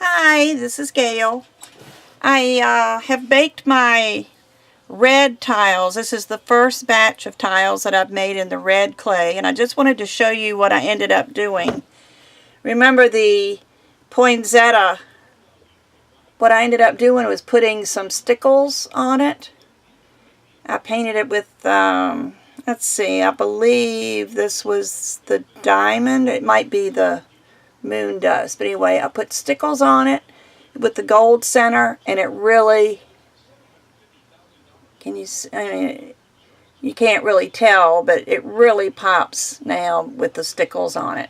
Hi, this is Gail. I have baked my red tiles. This is the first batch of tiles that I've made in the red clay, and I just wanted to show you what I ended up doing. Remember the poinsettia? What I ended up doing was putting some stickles on it. I painted it with, let's see, I believe this was the diamond. It might be the moon dust. But anyway, I put stickles on it with the gold center, and it really, can you see, I mean, you can't really tell, but it really pops now with the stickles on it.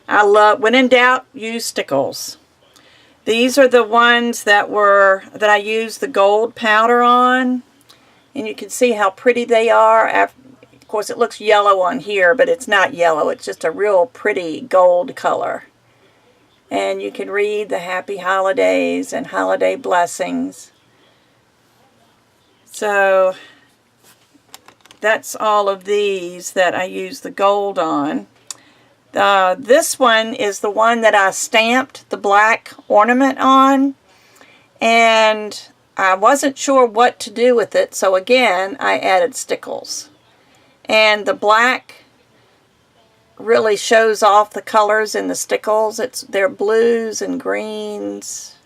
I love, when in doubt, use stickles. These are the ones that I used the gold powder on, and you can see how pretty they are. Of course, it looks yellow on here, but it's not yellow. It's just a real pretty gold color. And you can read the happy holidays and holiday blessings. So that's all of these that I use the gold on. This one is the one that I stamped the black ornament on, and I wasn't sure what to do with it, so again I added stickles. And the black really shows off the colors in the stickles. They're blues and greens,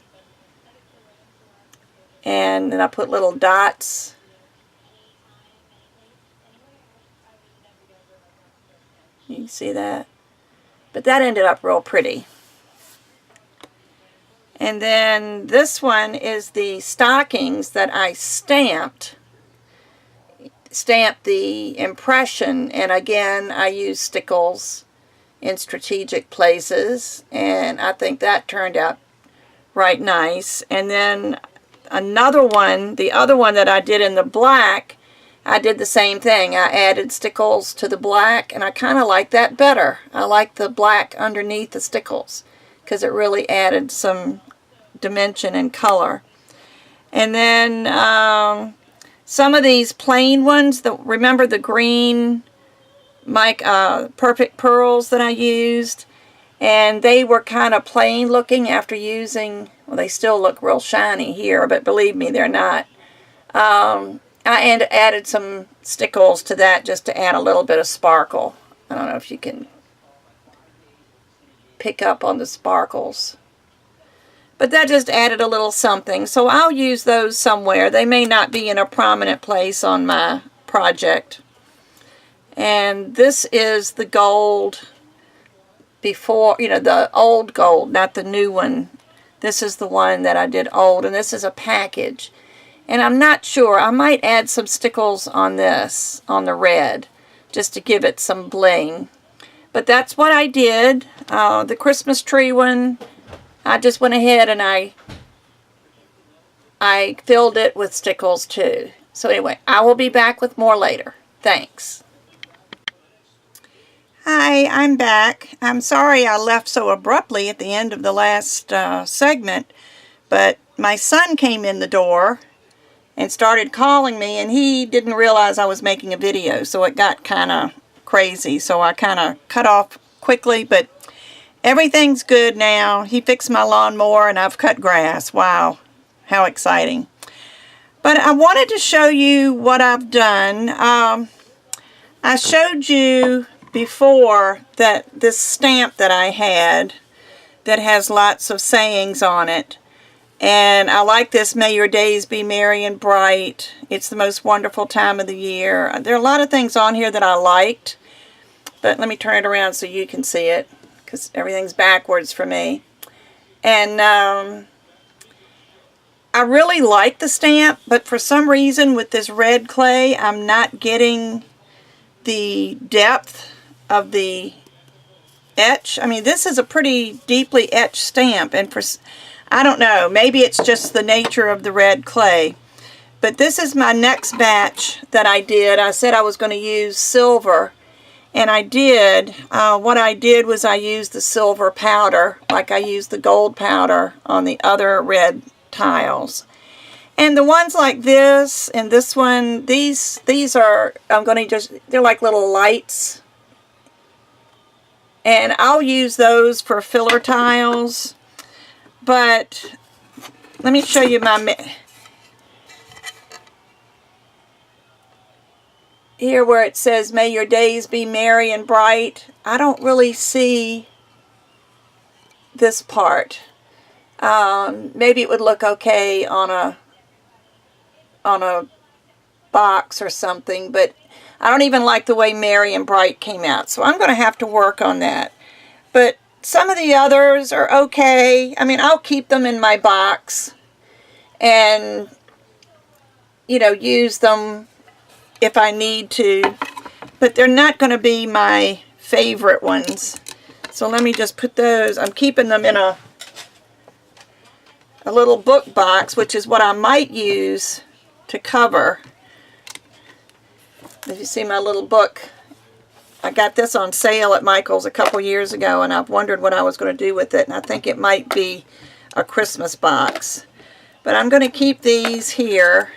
and then I put little dots. You can see that, but that ended up real pretty. And then this one is the stockings that I stamped the impression, and again I used stickles in strategic places, and I think that turned out right nice. And then another one, the other one that I did in the black, I did the same thing. I added stickles to the black, and I kind of like that better. I like the black underneath the stickles because it really added some dimension and color. And then some of these plain ones, remember the green Perfect Pearls that I used, and they were kind of plain looking after using, well, they still look real shiny here, but believe me, they're not. I added some stickles to that just to add a little bit of sparkle. I don't know if you can pick up on the sparkles, but that just added a little something. So I'll use those somewhere. They may not be in a prominent place on my project. And this is the gold before, the old gold, not the new one. This is the one that I did old, and this is a package. And I'm not sure, I might add some stickles on this, on the red, just to give it some bling. But that's what I did. The Christmas tree one, I just went ahead and I filled it with stickles too. So anyway, I will be back with more later. Thanks. Hi, I'm back. I'm sorry I left so abruptly at the end of the last segment, but my son came in the door and started calling me, and he didn't realize I was making a video, so it got kind of crazy. So I kind of cut off quickly, but everything's good now. He fixed my lawnmower, and I've cut grass. Wow, how exciting. But I wanted to show you what I've done. I showed you before that this stamp that I had that has lots of sayings on it. And I like this, may your days be merry and bright. It's the most wonderful time of the year. There are a lot of things on here that I liked, but let me turn it around so you can see it, because everything's backwards for me. And I really like the stamp, but for some reason with this red clay, I'm not getting the depth of the etch. I mean, this is a pretty deeply etched stamp, and I don't know, maybe it's just the nature of the red clay. But this is my next batch that I did. I said I was going to use silver, and I did. What I did was I used the silver powder, like I used the gold powder on the other red tiles. And the ones like this and this one, these are, they're like little lights. And I'll use those for filler tiles. But let me show you here where it says, may your days be merry and bright. I don't really see this part. Maybe it would look okay on a box or something, but I don't even like the way merry and bright came out, so I'm going to have to work on that. But some of the others are okay. I mean, I'll keep them in my box and, you know, use them if I need to, but they're not going to be my favorite ones. So let me just put those, I'm keeping them in a little book box, which is what I might use to cover. If you see my little book, I got this on sale at Michael's a couple years ago, and I've wondered what I was going to do with it, and I think it might be a Christmas box. But I'm going to keep these here,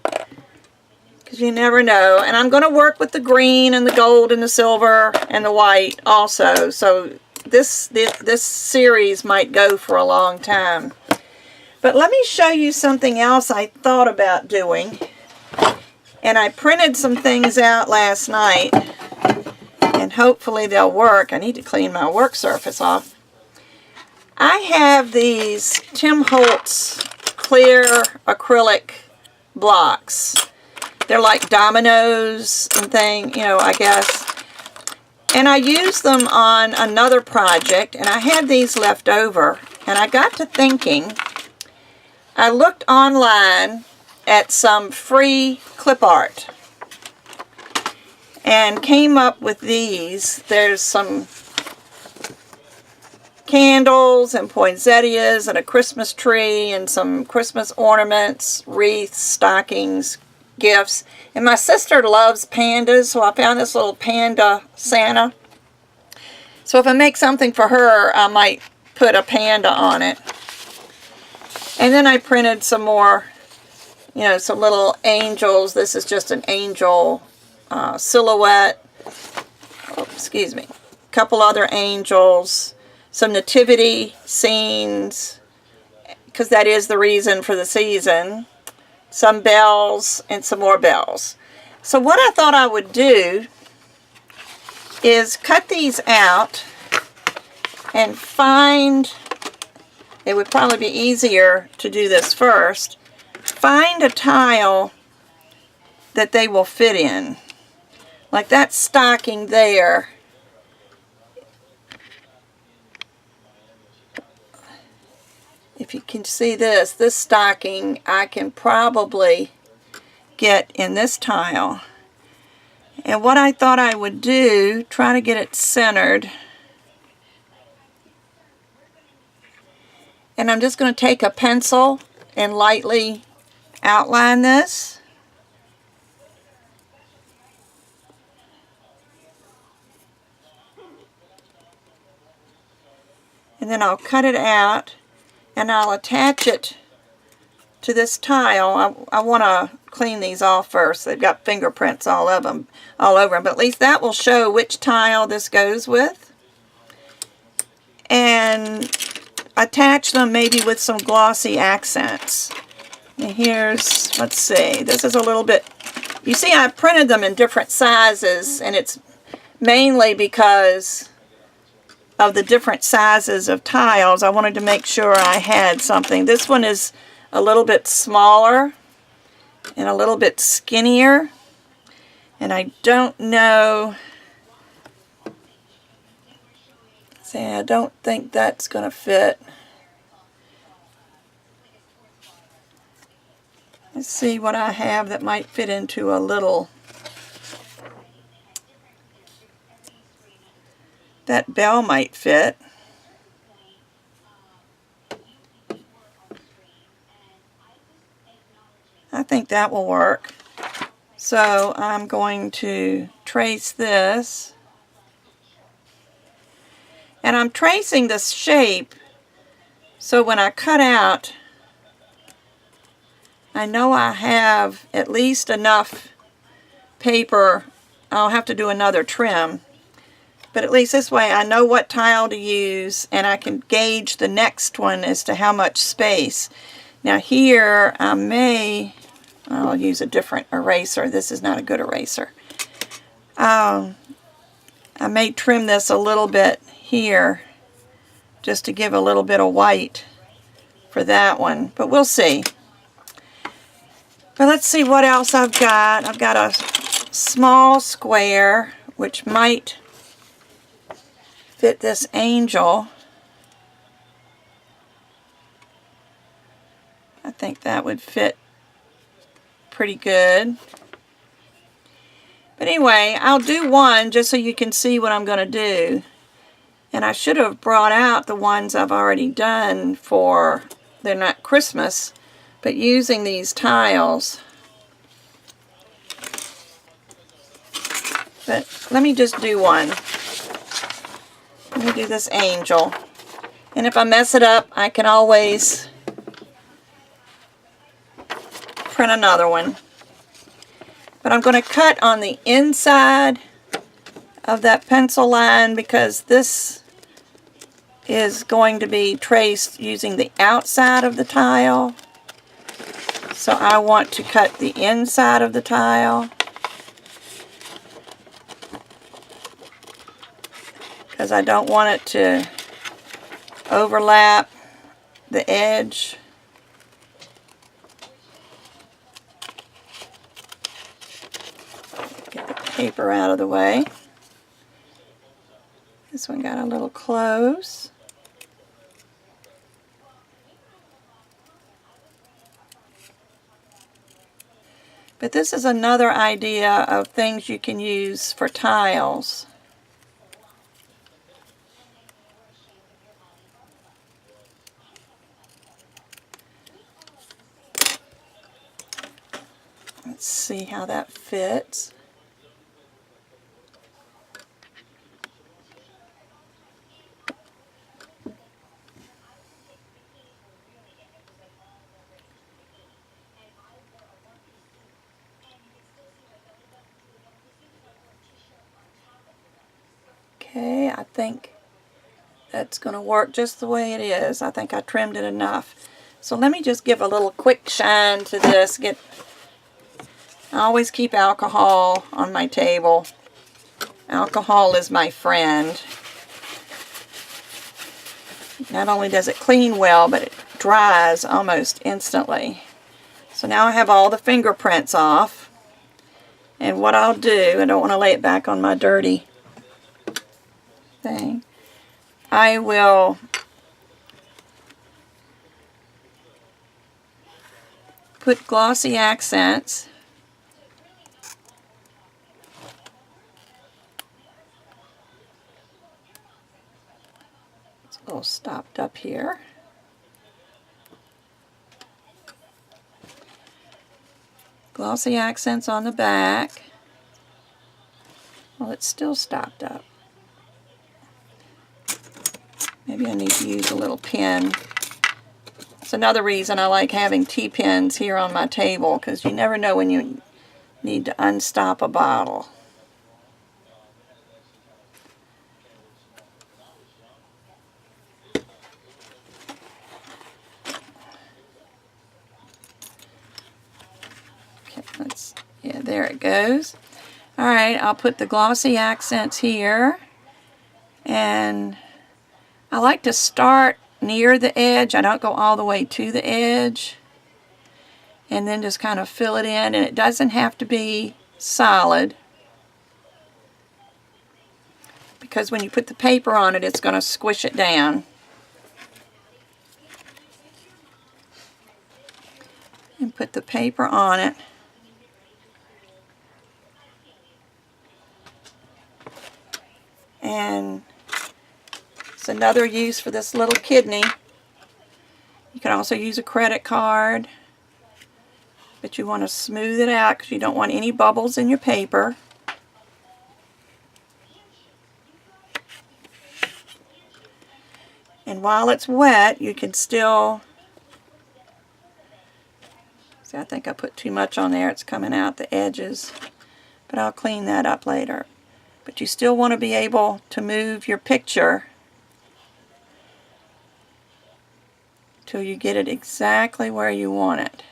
because you never know. And I'm going to work with the green and the gold and the silver and the white also. So this series might go for a long time. But let me show you something else I thought about doing. And I printed some things out last night, and hopefully they'll work. I need to clean my work surface off. I have these Tim Holtz clear acrylic blocks. They're like dominoes and thing, you know, I guess. And I used them on another project, and I had these left over. And I got to thinking, I looked online at some free Clipart and came up with these. There's some candles and poinsettias and a Christmas tree and some Christmas ornaments, wreaths, stockings, gifts. And my sister loves pandas, so I found this little panda Santa. So if I make something for her, I might put a panda on it. And then I printed some more, you know, some little angels. This is just an angel silhouette. Oh, excuse me. A couple other angels. Some nativity scenes, because that is the reason for the season. Some bells and some more bells. So what I thought I would do is cut these out and find, it would probably be easier to do this first, find a tile that they will fit in. Like that stocking there. If you can see this stocking I can probably get in this tile. And what I thought I would do, try to get it centered. And I'm just going to take a pencil and lightly outline this. And then I'll cut it out and I'll attach it to this tile. I want to clean these off first. They've got fingerprints all over them, but at least that will show which tile this goes with. And attach them maybe with some glossy accents. And here's, let's see, this is a little bit, you see I printed them in different sizes, and it's mainly because of the different sizes of tiles. I wanted to make sure I had something. This one is a little bit smaller and a little bit skinnier, and I don't know, see, I don't think that's going to fit. Let's see what I have that might fit into a little. That bell might fit. I think that will work. So I'm going to trace this. And I'm tracing this shape so when I cut out, I know I have at least enough paper. I'll have to do another trim. But at least this way I know what tile to use, and I can gauge the next one as to how much space. Now here I'll use a different eraser. This is not a good eraser. I may trim this a little bit here just to give a little bit of white for that one, but we'll see. But let's see what else I've got. I've got a small square which might fit this angel. I think that would fit pretty good. But anyway, I'll do one just so you can see what I'm going to do. And I should have brought out the ones I've already done for, they're not Christmas, but using these tiles. But let me just do one. Let me do this angel. And if I mess it up, I can always print another one. But I'm going to cut on the inside of that pencil line because this is going to be traced using the outside of the tile. So I want to cut the inside of the tile because I don't want it to overlap the edge. Get the paper out of the way. This one got a little close. But this is another idea of things you can use for tiles. Let's see how that fits. Okay, I think that's going to work just the way it is. I think I trimmed it enough. So let me just give a little quick shine to this. I always keep alcohol on my table. Alcohol is my friend. Not only does it clean well, but it dries almost instantly. So now I have all the fingerprints off. And what I'll do, I don't want to lay it back on my dirty thing. I will put glossy accents. It's a little stopped up here. Glossy accents on the back. Well, it's still stopped up. Maybe I need to use a little pen. It's another reason I like having T-pens here on my table, because you never know when you need to unstop a bottle. Okay, yeah, there it goes. Alright, I'll put the glossy accents here. And I like to start near the edge. I don't go all the way to the edge. And then just kind of fill it in. And it doesn't have to be solid, because when you put the paper on it, it's going to squish it down. And put the paper on it. And it's another use for this little kidney. You can also use a credit card, but you want to smooth it out because you don't want any bubbles in your paper. And while it's wet, you can still, see, I think I put too much on there. It's coming out the edges, but I'll clean that up later. but you still want to be able to move your picture till you get it exactly where you want it.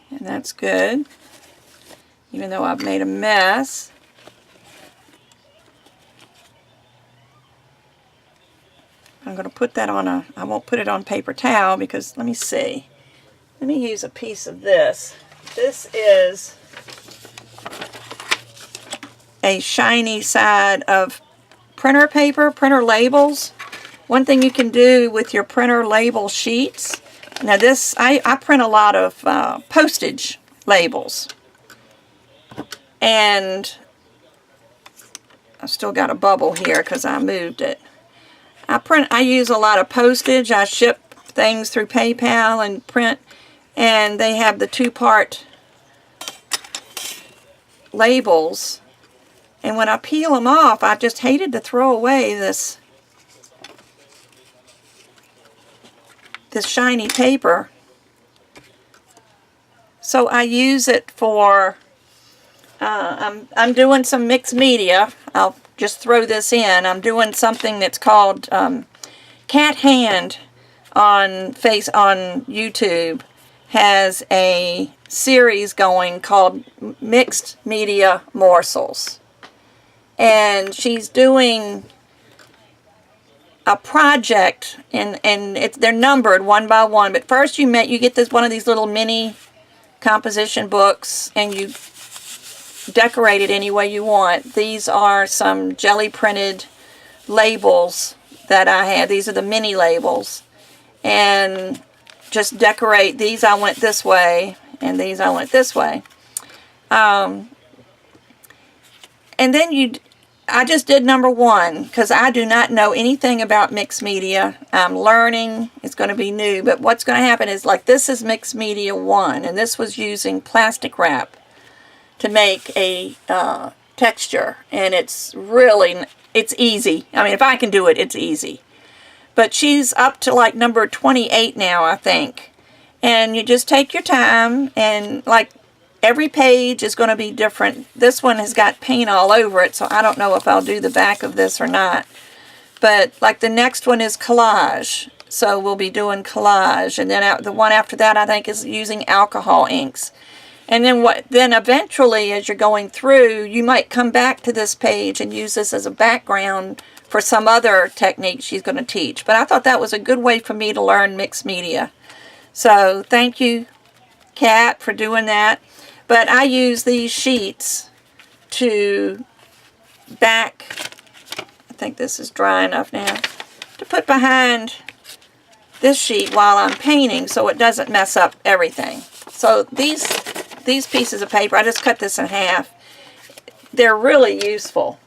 And that's good, even though I've made a mess. I'm going to put that on I won't put it on paper towel because, let me see. Let me use a piece of this. This is a shiny side of printer paper, printer labels. One thing you can do with your printer label sheets, now this, I print a lot of postage labels, and I still got a bubble here because I moved it. I use a lot of postage. I ship things through PayPal and print, and they have the 2-part labels, and when I peel them off, I just hated to throw away this shiny paper. So I use it for, I'm doing some mixed media. I'll just throw this in. I'm doing something that's called Cat Hand on YouTube. Has a series going called Mixed Media Morsels. And she's doing a project, and they're numbered one by one. But first you get one of these little mini composition books, and you decorate it any way you want. These are some jelly printed labels that I had. These are the mini labels, and just decorate. These I went this way, and these I went this way. And then I just did number 1 because I do not know anything about mixed media. I'm learning. It's going to be new. But what's going to happen is, like, this is mixed media 1, and this was using plastic wrap to make a texture. And it's easy. I mean, if I can do it, it's easy. But she's up to like number 28 now, I think. And you just take your time, and like, every page is going to be different. This one has got paint all over it, so I don't know if I'll do the back of this or not. But like, the next one is collage, so we'll be doing collage. And then the one after that, I think, is using alcohol inks. And then eventually, as you're going through, you might come back to this page and use this as a background for some other technique she's going to teach. But I thought that was a good way for me to learn mixed media. So thank you, Kat, for doing that. But I use these sheets to I think this is dry enough now, to put behind this sheet while I'm painting so it doesn't mess up everything. So these pieces of paper, I just cut this in half. They're really useful.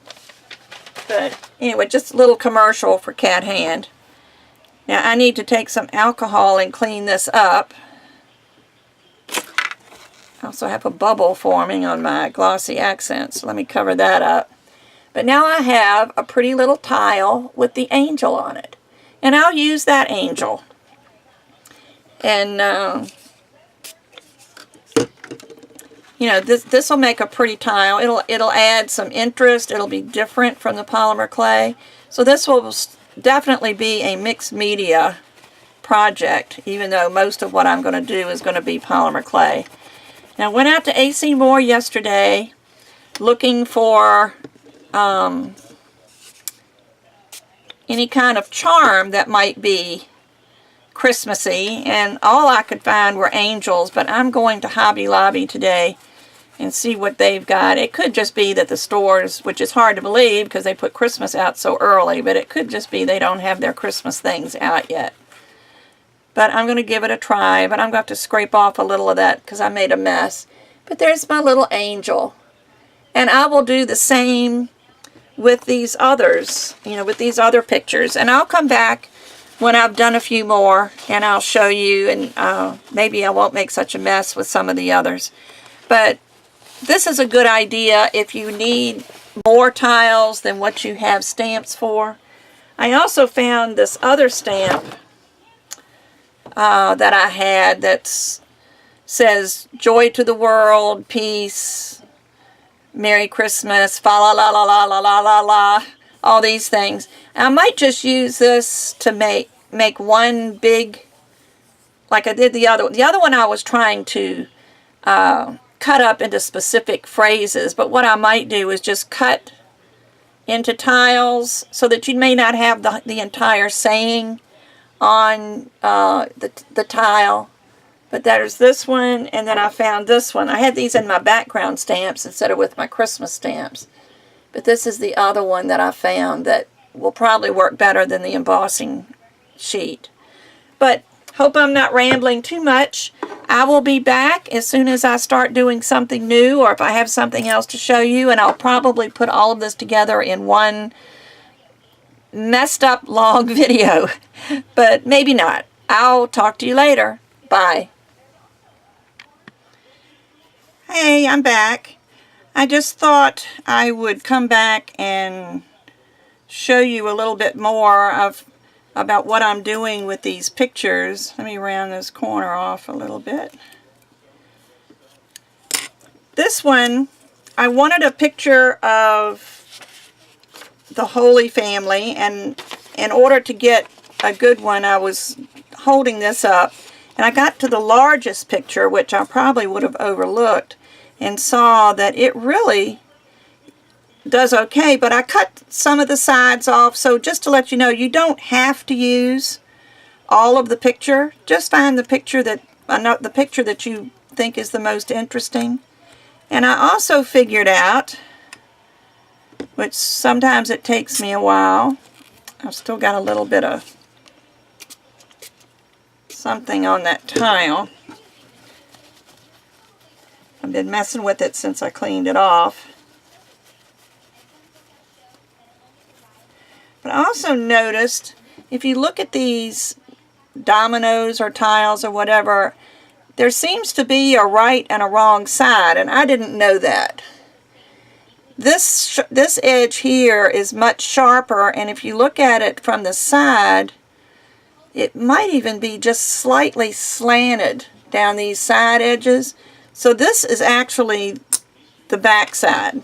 But anyway, just a little commercial for Cat Hand. Now I need to take some alcohol and clean this up. I also have a bubble forming on my glossy accents, so let me cover that up. But now I have a pretty little tile with the angel on it. And I'll use that angel. And, you know, this will make a pretty tile. It'll add some interest. It'll be different from the polymer clay. So this will definitely be a mixed media project, even though most of what I'm going to do is going to be polymer clay. Now, I went out to AC Moore yesterday looking for any kind of charm that might be Christmassy, and all I could find were angels. But I'm going to Hobby Lobby today and see what they've got. It could just be that the stores, which is hard to believe because they put Christmas out so early, but it could just be they don't have their Christmas things out yet. But I'm going to give it a try, but I'm going to have to scrape off a little of that because I made a mess. But there's my little angel. And I will do the same with these others, you know, with these other pictures. And I'll come back when I've done a few more and I'll show you, and maybe I won't make such a mess with some of the others. But this is a good idea if you need more tiles than what you have stamps for. I also found this other stamp that I had that says joy to the world, peace, Merry Christmas, fa la la la la la la la la, all these things. And I might just use this to make one big, like I did the other one. The other one I was trying to cut up into specific phrases, but what I might do is just cut into tiles so that you may not have the entire saying on the tile. But there's this one, and then I found this one. I had these in my background stamps instead of with my Christmas stamps. But this is the other one that I found that will probably work better than the embossing sheet. But hope I'm not rambling too much. I will be back as soon as I start doing something new, or if I have something else to show you, and I'll probably put all of this together in one messed up long video. But maybe not. I'll talk to you later. Bye. Hey, I'm back. I just thought I would come back and show you a little bit more about what I'm doing with these pictures. Let me round this corner off a little bit. This one, I wanted a picture of the Holy Family, and in order to get a good one, I was holding this up, and I got to the largest picture, which I probably would have overlooked, and saw that it really does okay, but I cut some of the sides off. So just to let you know, you don't have to use all of the picture. Just find the picture that you think is the most interesting. And I also figured out, which sometimes it takes me a while, I've still got a little bit of something on that tile. I've been messing with it since I cleaned it off. But I also noticed, if you look at these dominoes or tiles or whatever, there seems to be a right and a wrong side, and I didn't know that. This edge here is much sharper, and if you look at it from the side, it might even be just slightly slanted down these side edges. So this is actually the back side.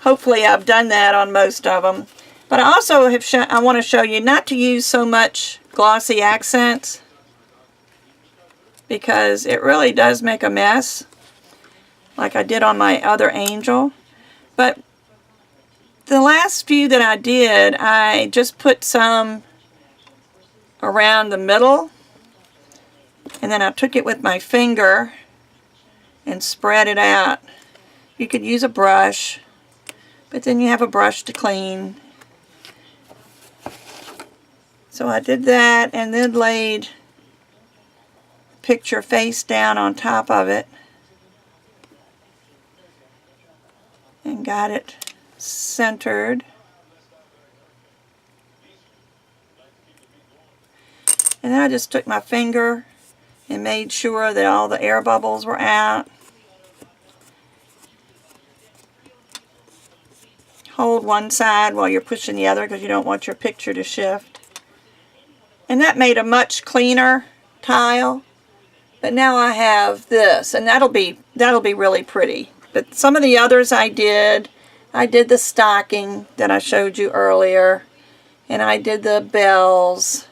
Hopefully I've done that on most of them. But I also I want to show you not to use so much glossy accents, because it really does make a mess, like I did on my other angel. But the last few that I did, I just put some around the middle, and then I took it with my finger and spread it out. You could use a brush, but then you have a brush to clean. So I did that, and then laid the picture face down on top of it and got it centered. And then I just took my finger and made sure that all the air bubbles were out. Hold one side while you're pushing the other, because you don't want your picture to shift. And that made a much cleaner tile. But now I have this, and that'll be really pretty. But some of the others I did the stocking that I showed you earlier, and I did the bells.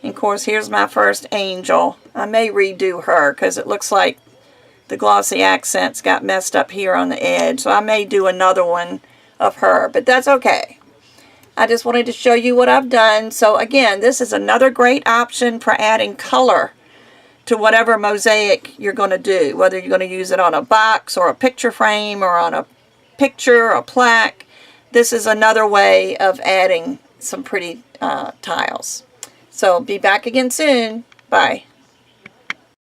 And of course, here's my first angel. I may redo her because it looks like the glossy accents got messed up here on the edge. So I may do another one of her, but that's okay. I just wanted to show you what I've done. So again, this is another great option for adding color to whatever mosaic you're going to do, whether you're going to use it on a box or a picture frame or on a picture or a plaque. This is another way of adding some pretty tiles. So be back again soon. Bye.